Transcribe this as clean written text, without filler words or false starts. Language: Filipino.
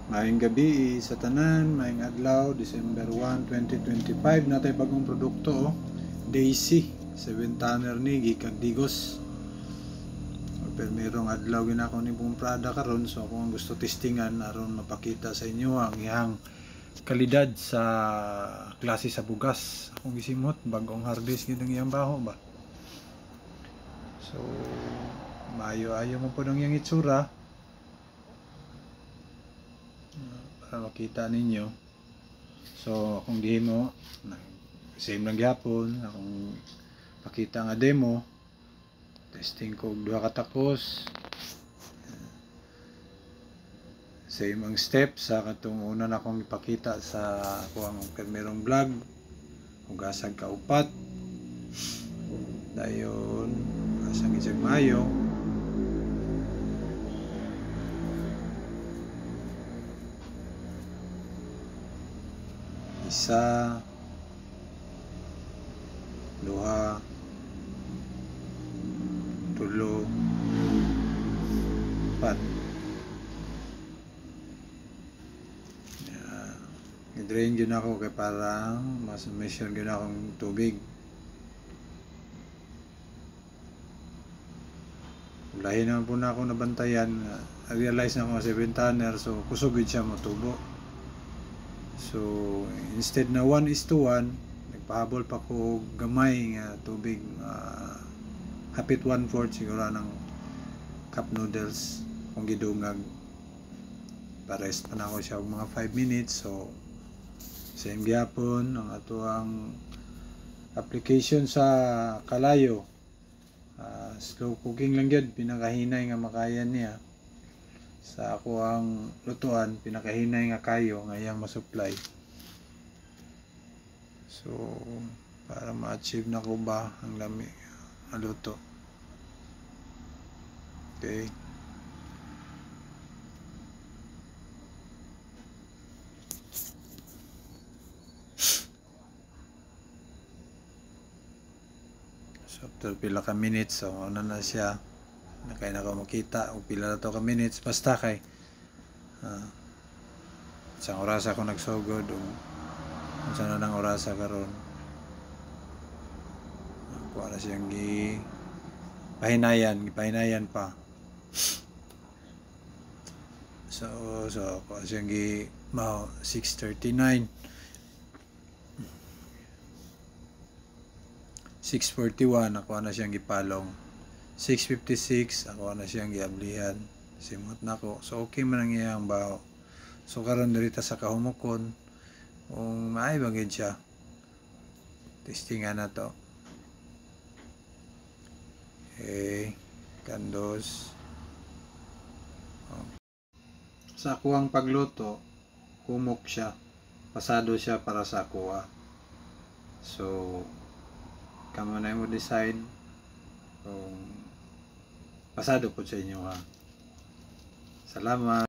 Maayong gabi sa tanan, maayong adlaw, December 1, 2025 natay bagong produkto Daisy 7 tanner ni gikag Digos. Pero merong adlaw ginako ni pong Prada karon, so kung gusto testingan aron mapakita sa inyo ang iyang kalidad sa klase sa bugas. Akong gisimot bagong harvest gid ang iyang baho ba. So maayo-ayo mo po ng iyang itsura. Para makita ninyo. So akong gihimo same lang gyapon akong pakita nga demo, testing ko duha ka takos, same ang step sa katong una na akong ipakita sa ako ang primerong vlog. Hugasag ka upat dayon asang isang mayo. Isa, duha, tulo, upat. I-drain yun ako kay parang mas measure yun akong tubig. Lahi naman po na ako nabantayan. I-realize na ako 7 tanner, so kusog yun siya matubo. So instead na 1:1, nagpahabol pa ko gamay nga tubig, hapit 1/4 siguro ng cup noodles kung gidungag. Pa-rest pa na ako siya mga 5 minutes. So same gyapon ang ato ang application sa kalayo. Slow cooking lang yun, pinakahinay nga makayan niya. Sa ako ang lutuan, pinakahinay nga kayo nga iyang masupply. So para ma-achieve na ko ba ang lami ang luto. Okay. So after pila ka minutes, so ano na siya, kaya na ko makita o pila na to ka minutes, basta kay isang oras ako nagsugod o saan na ng oras karon. Kuha na siyang gipahinayan pa. So kuha siyang 6:39, 6:41 ako na siyang gipalong, 6:56 ako na siyang giablihan, simot na ko. So okay man ang iyang baho. So karon dirita sa kahumukon kung maay bagid siya, testingan na to. Okay, kandos. Sa kuwang pagluto, humok siya, pasado siya para sa kuha. So kamo na mo decide kung pasado po sa inyo ha. Salamat.